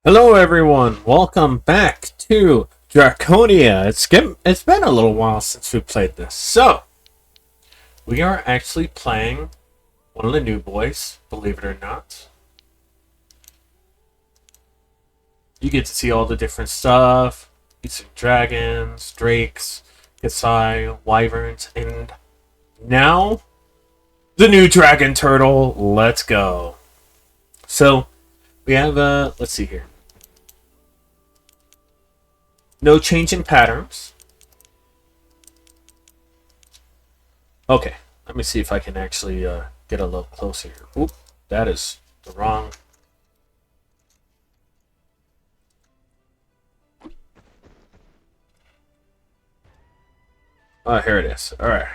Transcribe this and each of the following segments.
Hello everyone, welcome back to Draconia. It's been a little while since we played this. So, we are actually playing one of the new boys, believe it or not. You get to see all the different stuff. You see dragons, drakes, Kasai, wyverns, and now the new dragon turtle. Let's go. So, we have let's see here. No change in patterns. Okay, let me see if I can actually get a little closer here. Oop, that is the wrong. Oh, here it is. All right.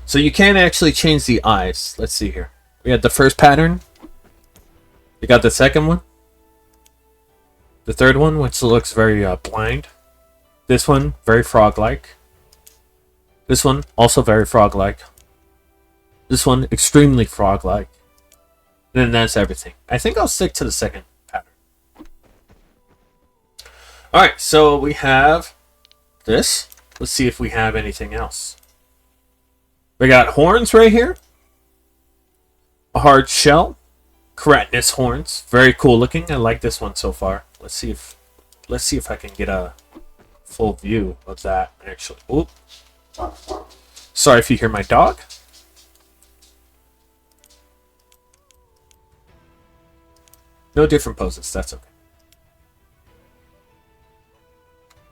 So you can actually change the eyes. Let's see here. We had the first pattern. We got the second one. The third one, which looks very blind. This one, very frog-like. This one, also very frog-like. This one, extremely frog-like. And then that's everything. I think I'll stick to the second pattern. Alright, so we have this. Let's see if we have anything else. We got horns right here. A hard shell. Keratinous horns. Very cool looking. I like this one so far. Let's see if I can get a full view of that actually. Oop. Sorry if you hear my dog. No different poses, that's okay.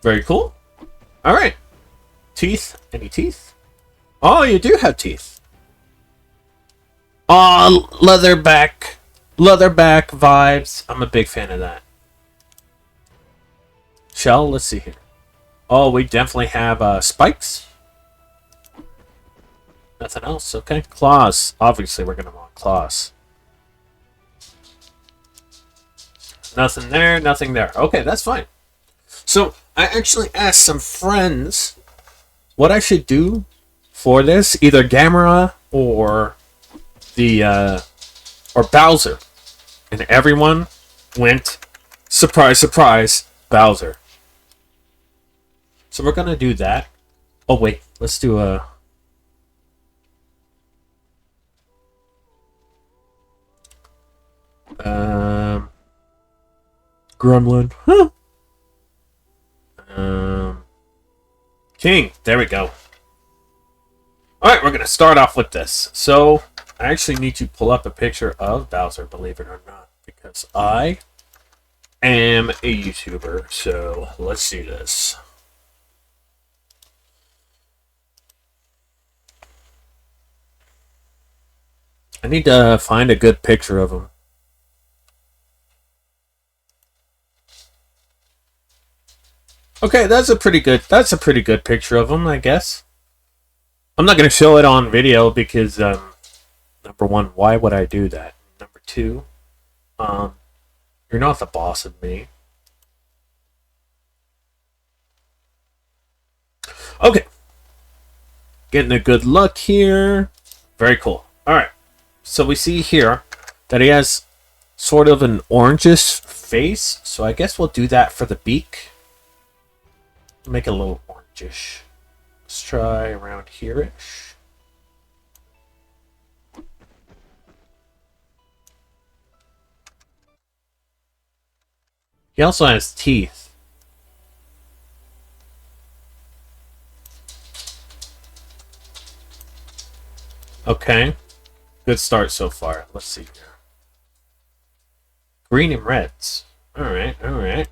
Very cool. Alright. Teeth. Any teeth? Oh, you do have teeth. Oh, leatherback. Leatherback vibes. I'm a big fan of that. Shell, let's see here. Oh, we definitely have spikes. Nothing else, okay. Claws. Obviously, we're going to want claws. Nothing there, nothing there. Okay, that's fine. So, I actually asked some friends what I should do for this, either Gamera or or Bowser, and everyone went surprise, surprise, Bowser. So we're gonna do that. Oh wait, let's do a. Gremlin. Huh. King. There we go. Alright, we're going to start off with this. So, I actually need to pull up a picture of Bowser, believe it or not, because I am a YouTuber. So, let's do this. I need to find a good picture of him. Okay, that's a pretty good picture of him, I guess. I'm not going to show it on video because, number one, why would I do that? Number two, you're not the boss of me. Okay. Getting a good look here. Very cool. Alright. So we see here that he has sort of an orangish face. So I guess we'll do that for the beak. Make it a little orangish. Let's try around here-ish. He also has teeth. Okay. Good start so far. Let's see here. Green and reds. Alright, alright.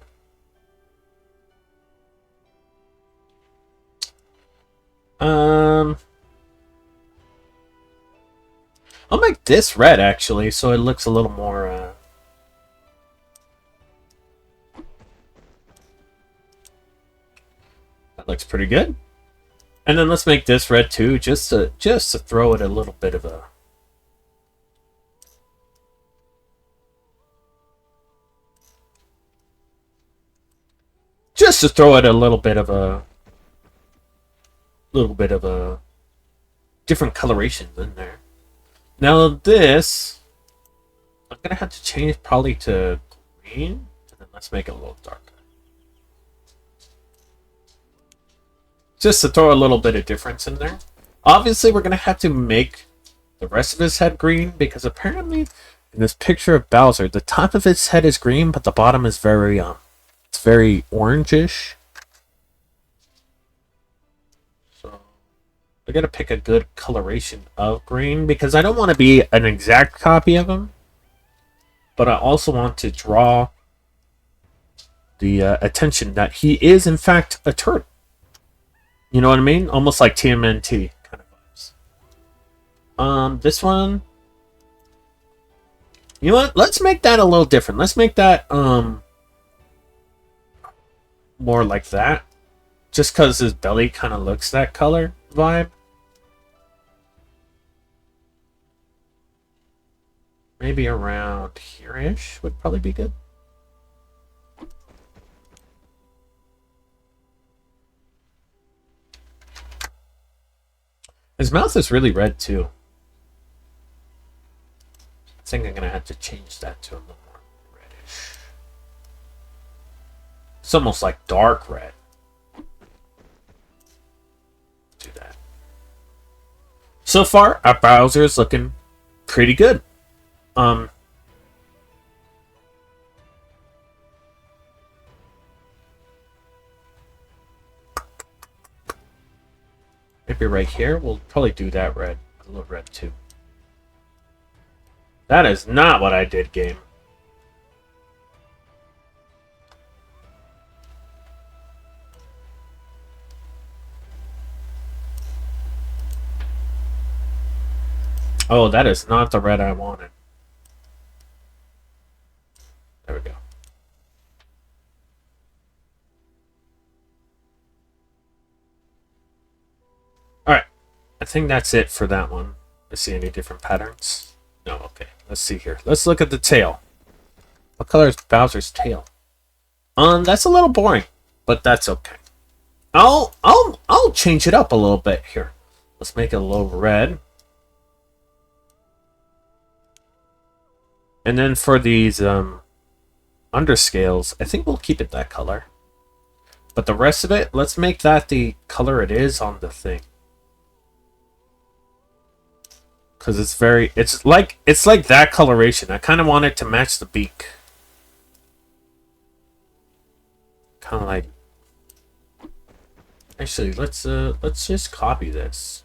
I'll make this red, actually, so it looks a little more, That looks pretty good. And then let's make this red, too, just to throw it a little bit of a... Just to throw it a little bit of a different colorations in there. Now this, I'm gonna have to change probably to green, and then let's make it a little darker. Just to throw a little bit of difference in there. Obviously, we're gonna have to make the rest of his head green, because apparently in this picture of Bowser, the top of his head is green, but the bottom is very it's very orangish. So I gotta pick a good coloration of green, because I don't want to be an exact copy of him, but I also want to draw the attention that he is in fact a turtle. You know what I mean? Almost like TMNT kind of vibes. This one, you know what? Let's make that a little different. Let's make that more like that. Just because his belly kind of looks that color vibe. Maybe around here-ish would probably be good. His mouth is really red too. I think I'm gonna have to change that to a little more reddish. It's almost like dark red. Do that. So far, our Bowser is looking pretty good. Maybe right here, we'll probably do that red. A little red too. That is not what I did, game. Oh, that is not the red I wanted. There we go. Alright. I think that's it for that one. Let's see any different patterns. No, okay. Let's see here. Let's look at the tail. What color is Bowser's tail? That's a little boring, but that's okay. I'll change it up a little bit here. Let's make it a little red. And then for these underscales, I think we'll keep it that color. But the rest of it, let's make that the color it is on the thing. Because it's like that coloration. I kind of want it to match the beak. Kind of like. Actually, let's just copy this.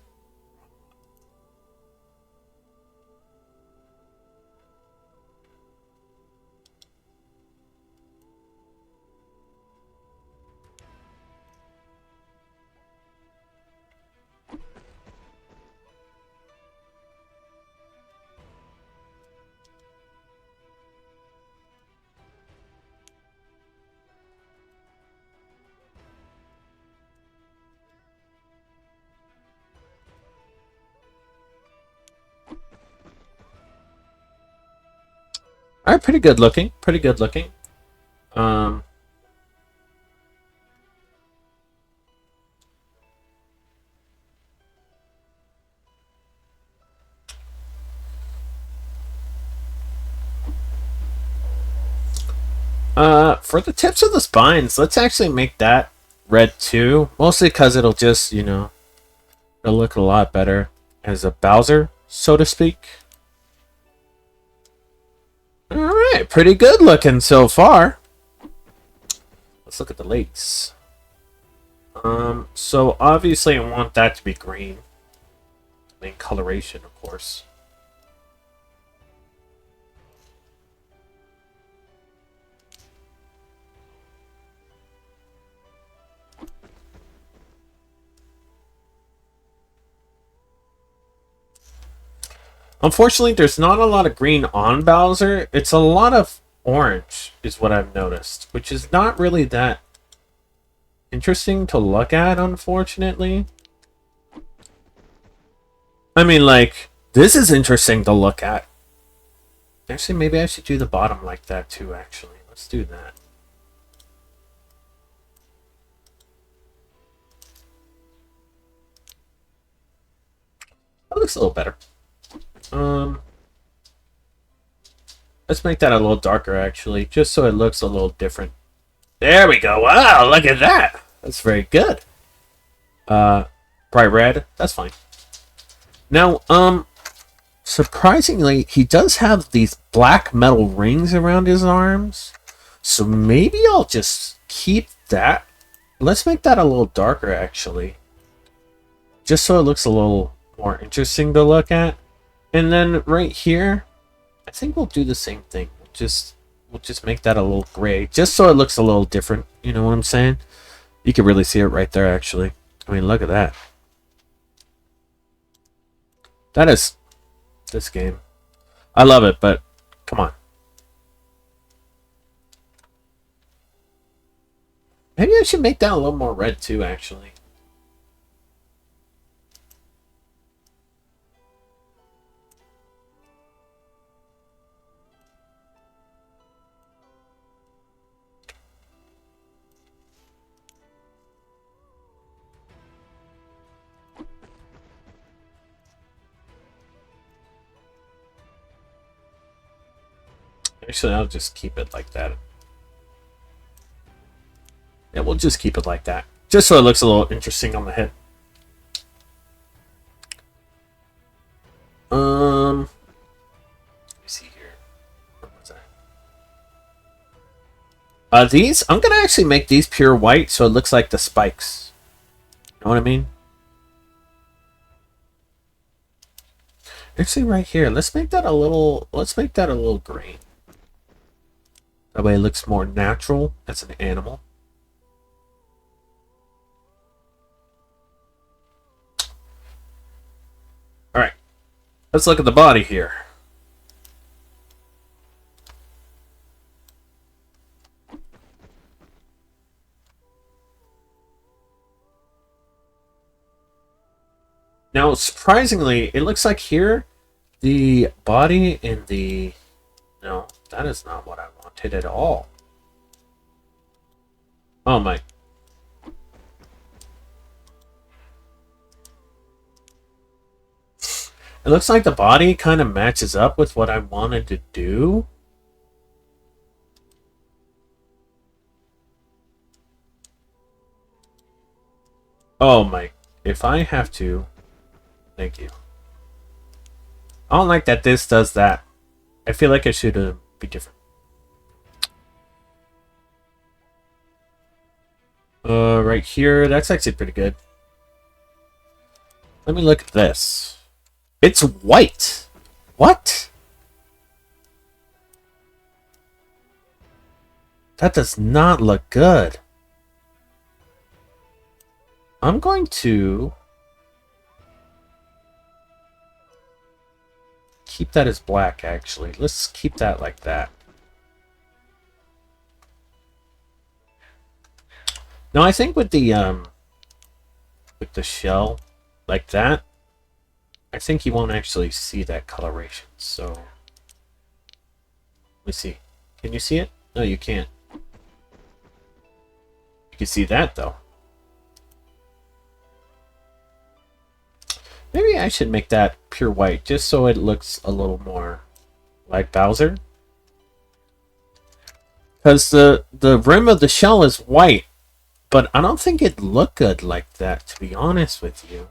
Alright, pretty good looking. Pretty good looking. For the tips of the spines, let's actually make that red too. Mostly because it'll just, you know, it'll look a lot better as a Bowser, so to speak. Alright, pretty good looking so far. Let's look at the legs. So obviously I want that to be green. Main coloration, of course. Unfortunately, there's not a lot of green on Bowser. It's a lot of orange, is what I've noticed, which is not really that interesting to look at, unfortunately. I mean, like, this is interesting to look at. Actually, maybe I should do the bottom like that too, actually. Let's do that. That looks a little better. Let's make that a little darker, actually, just so it looks a little different. There we go. Wow, look at that. That's very good. Bright red. That's fine. Now, surprisingly, he does have these black metal rings around his arms. So maybe I'll just keep that. Let's make that a little darker, actually. Just so it looks a little more interesting to look at. And then right here, I think we'll do the same thing. We'll just make that a little gray, just so it looks a little different. You know what I'm saying? You can really see it right there, actually. I mean, look at that. That is this game. I love it, but come on. Maybe I should make that a little more red too, actually. Actually, I'll just keep it like that. Yeah, we'll just keep it like that. Just so it looks a little interesting on the head. Let me see here. What was that? These, I'm gonna actually make these pure white so it looks like the spikes. You know what I mean? Actually, right here, let's make that a little green. That way it looks more natural as an animal. Alright. Let's look at the body here. Now, surprisingly, it looks like here, the body and the... No, that is not what I wanted at all. Oh my. It looks like the body kind of matches up with what I wanted to do. Oh my. If I have to... Thank you. I don't like that this does that. I feel like it should be different. Right here, that's actually pretty good. Let me look at this. It's white. What? That does not look good. I'm going to keep that as black, actually. Let's keep that like that. Now, I think with the shell like that, I think you won't actually see that coloration. So, let me see. Can you see it? No, you can't. You can see that, though. Maybe I should make that pure white, just so it looks a little more like Bowser. Because the rim of the shell is white, but I don't think it'd look good like that, to be honest with you.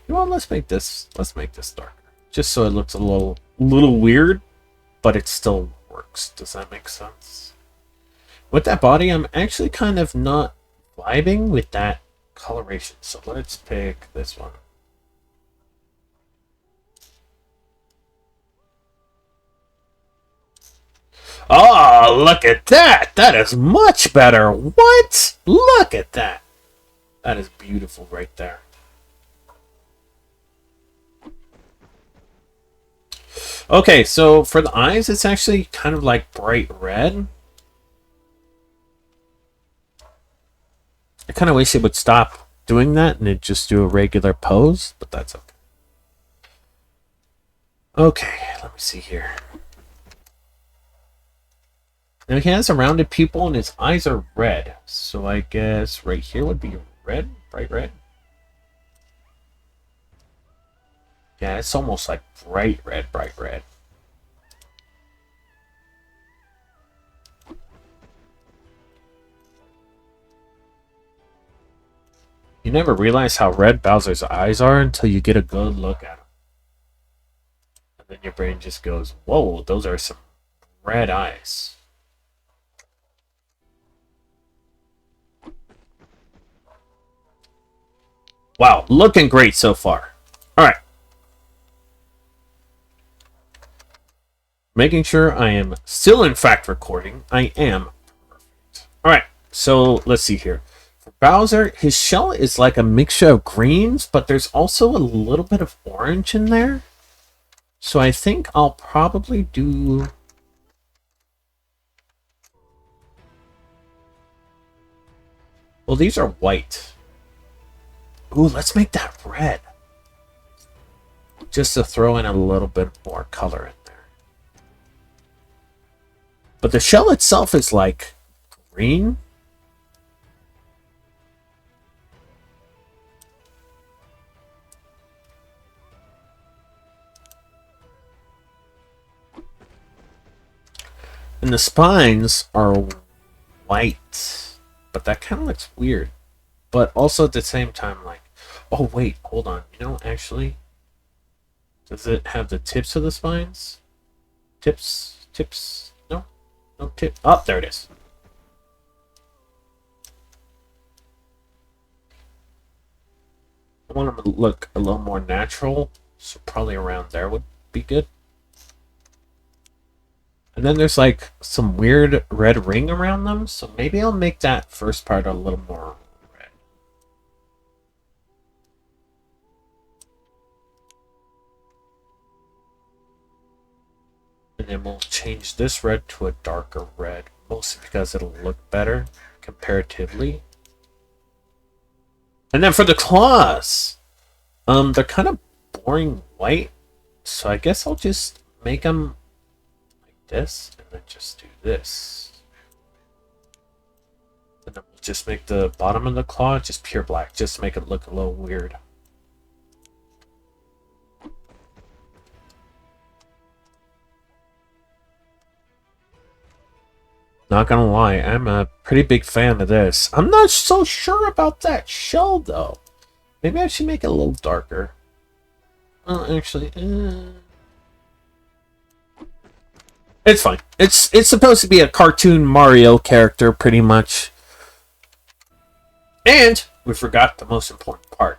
You know what, let's make this darker. Just so it looks a little weird, but it still works. Does that make sense? With that body, I'm actually kind of not vibing with that coloration. So let's pick this one. Oh, look at that! That is much better! What? Look at that! That is beautiful right there. Okay, so for the eyes, it's actually kind of like bright red. I kind of wish it would stop doing that and it'd just do a regular pose, but that's okay. Okay, let me see here. Now he has a rounded pupil and his eyes are red. So I guess right here would be red, bright red. Yeah, it's almost like bright red, bright red. You never realize how red Bowser's eyes are until you get a good look at them. And then your brain just goes, whoa, those are some red eyes. Wow, looking great so far. Alright. Making sure I am still in fact recording. I am. Perfect. Alright, so let's see here. For Bowser, his shell is like a mixture of greens, but there's also a little bit of orange in there. So I think I'll probably do... Well, these are white. Ooh, let's make that red. Just to throw in a little bit more color in there. But the shell itself is like green. And the spines are white. But that kind of looks weird. But also at the same time, like... Oh, wait, hold on. You know, actually... Does it have the tips of the spines? Tips? No? No tip. Oh, there it is. I want them to look a little more natural. So probably around there would be good. And then there's like some weird red ring around them, so maybe I'll make that first part a little more red. And then we'll change this red to a darker red, mostly because it'll look better comparatively. And then for the claws, they're kind of boring white, so I guess I'll just make them this, and then just do this. And then we'll just make the bottom of the claw just pure black, just to make it look a little weird. Not gonna lie, I'm a pretty big fan of this. I'm not so sure about that shell, though. Maybe I should make it a little darker. Well, actually... It's fine. It's supposed to be a cartoon Mario character, pretty much. And we forgot the most important part.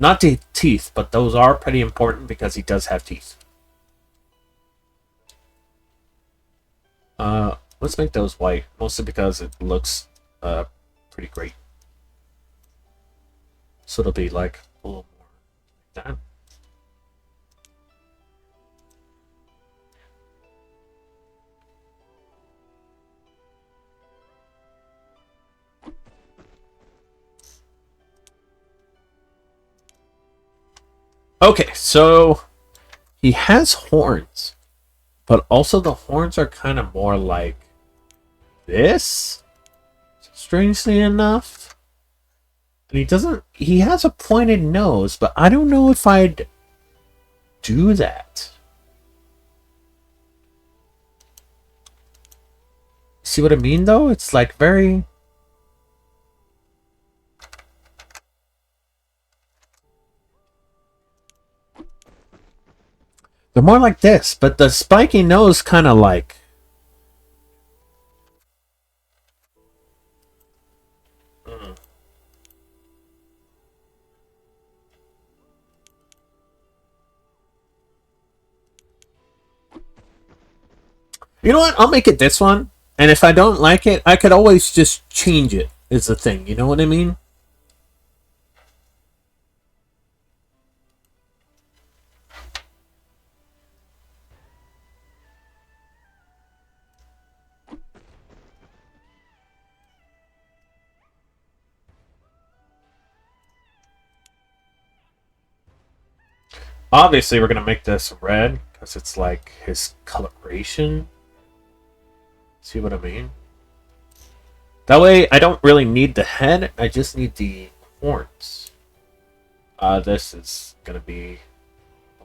Not the teeth, but those are pretty important because he does have teeth. Let's make those white, mostly because it looks pretty great. So it'll be like a little more like that. Okay, so he has horns, but also the horns are kind of more like this, strangely enough. And he has a pointed nose, but I don't know if I'd do that. See what I mean, though? It's like very... They're more like this, but the spiky nose kind of like... You know what? I'll make it this one. And if I don't like it, I could always just change it, is the thing. You know what I mean? Obviously, we're going to make this red because it's like his coloration. See what I mean? That way, I don't really need the head. I just need the horns. This is going to be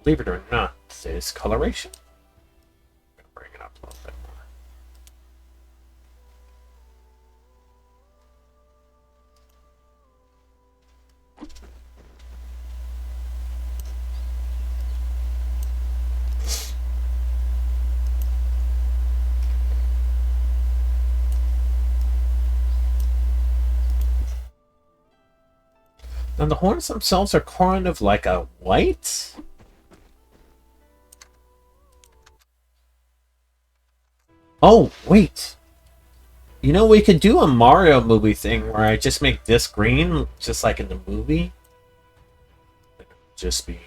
believe it or not, is coloration. I'm gonna bring it up a little bit more. Now the horns themselves are kind of like a white. Oh, wait. You know, we could do a Mario movie thing where I just make this green, just like in the movie. Just be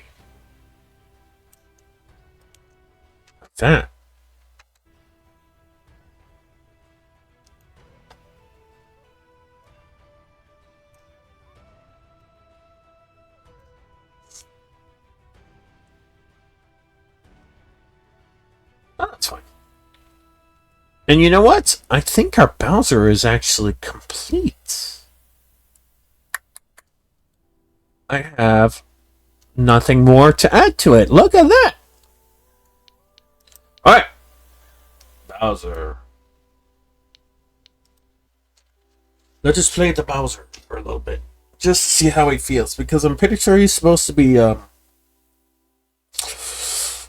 like that. Oh, that's fine. And you know what? I think our Bowser is actually complete. I have nothing more to add to it. Look at that! Alright. Bowser. Let's just play the Bowser for a little bit. Just to see how he feels. Because I'm pretty sure he's supposed to be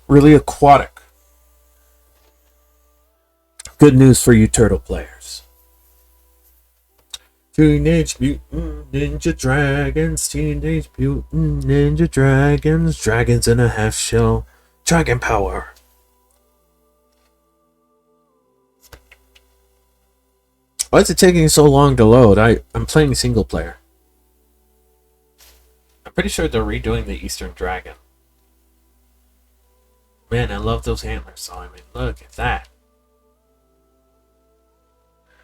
really aquatic. Good news for you turtle players. Teenage Mutant Ninja Dragons, Teenage Mutant Ninja Dragons, dragons in a half shell, dragon power. Why is it taking so long to load? I'm playing single player. I'm pretty sure they're redoing the Eastern Dragon. Man, I love those antlers, so I mean, look at that.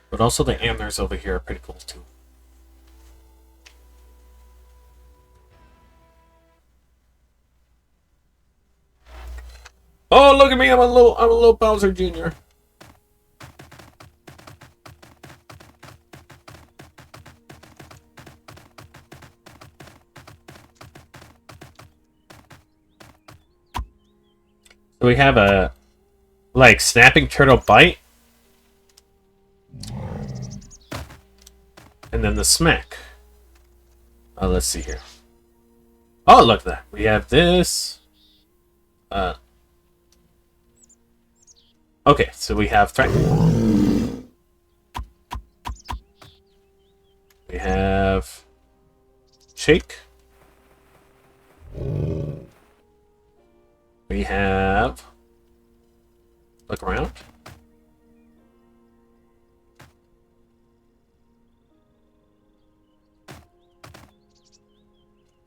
But also the antlers over here are pretty cool too. Oh, look at me! I'm a little Bowser Jr. So we have a like snapping turtle bite. And then the smack. Oh, let's see here. Oh, look at that. We have this. Okay, so we have threat. We have shake. We have look around.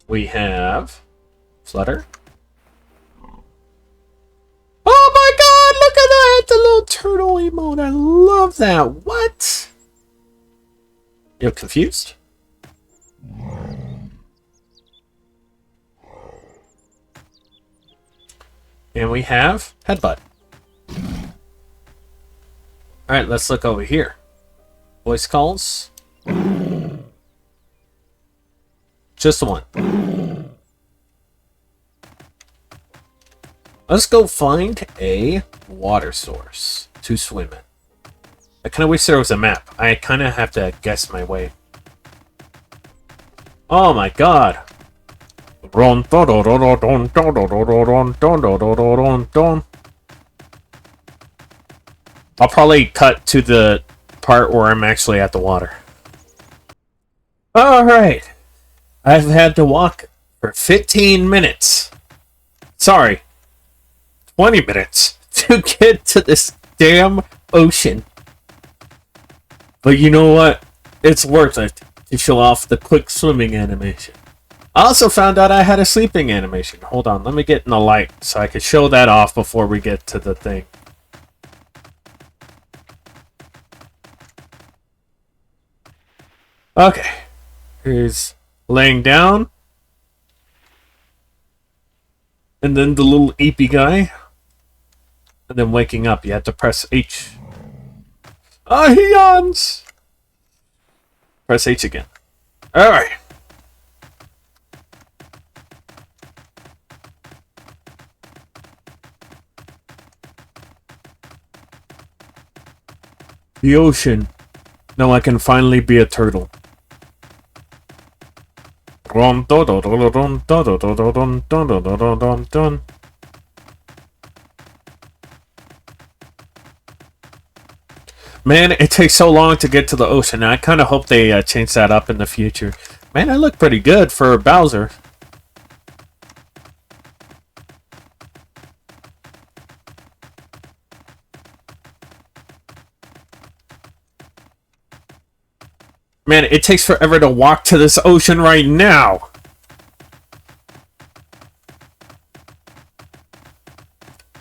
We have flutter. Oh my god, look at that! The little turtle emote. I love that. What? You're confused? And we have headbutt. Alright, let's look over here. Voice calls. Just the one. Let's go find a water source to swim in. I kind of wish there was a map. I kind of have to guess my way. Oh my god. I'll probably cut to the part where I'm actually at the water. Alright. I've had to walk for 15 minutes. Sorry. 20 minutes to get to this damn ocean. But you know what? It's worth it to show off the quick swimming animation. I also found out I had a sleeping animation. Hold on, let me get in the light so I can show that off before we get to the thing. Okay. Here's laying down. And then the little eepy guy. And then waking up. You have to press H. Ah, he yawns! Press H again. Alright. The ocean. Now I can finally be a turtle. Man, it takes so long to get to the ocean. I kind of hope they change that up in the future. Man, I look pretty good for Bowser. Man, it takes forever to walk to this ocean right now.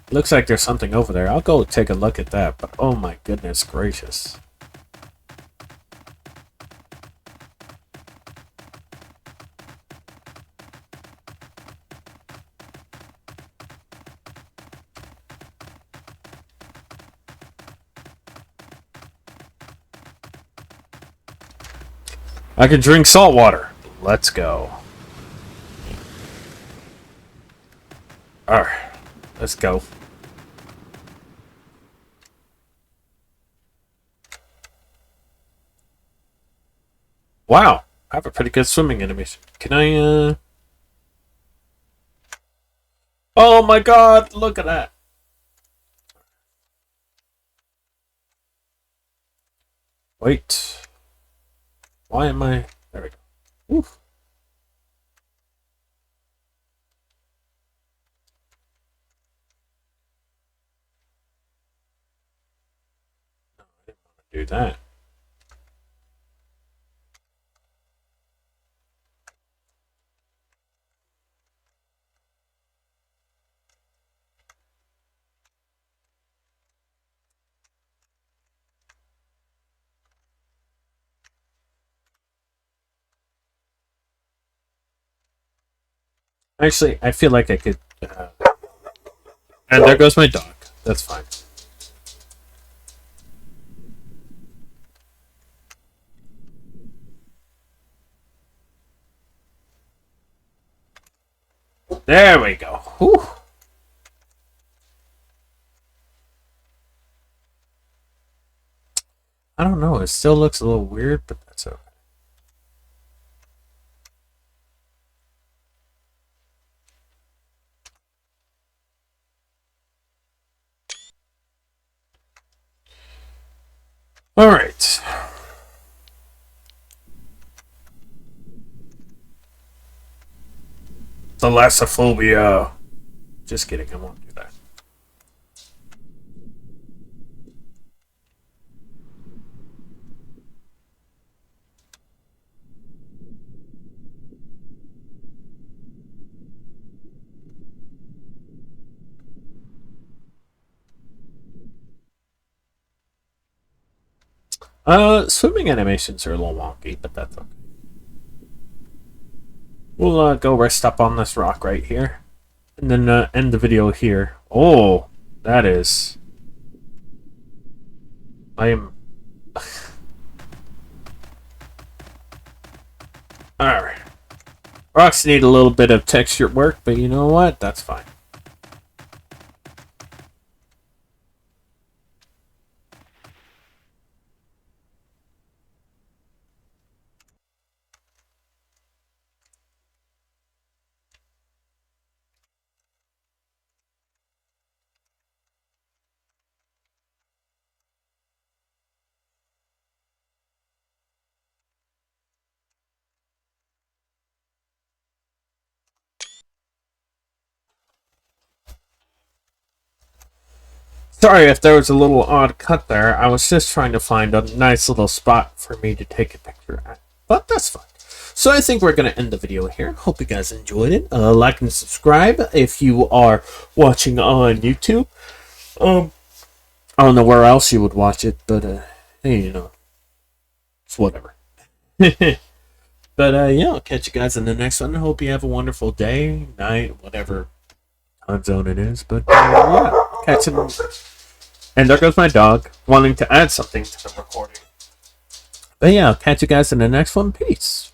Looks like there's something over there. I'll go take a look at that, but oh my goodness gracious. I can drink salt water. Let's go. Alright, let's go. Wow, I have a pretty good swimming animation. Can I, Oh my god, look at that. Wait. Why am I... There we go. Oof. No, I didn't want to do that. Actually, I feel like I could... And there goes my dog. That's fine. There we go. Whew. I don't know. It still looks a little weird, but that's okay. All right. Thalassophobia. Just kidding. I won't do that. Swimming animations are a little wonky, but that's okay. We'll go rest up on this rock right here. And then end the video here. Oh, that is... I am... Alright. Rocks need a little bit of texture work, but you know what? That's fine. Sorry if there was a little odd cut there. I was just trying to find a nice little spot for me to take a picture at. But that's fine. So I think we're going to end the video here. Hope you guys enjoyed it. Like and subscribe if you are watching on YouTube. I don't know where else you would watch it, but hey, you know, it's whatever. But yeah, I'll catch you guys in the next one. I hope you have a wonderful day, night, whatever time zone it is. But yeah, catch you. And there goes my dog, wanting to add something to the recording. But yeah, I'll catch you guys in the next one. Peace.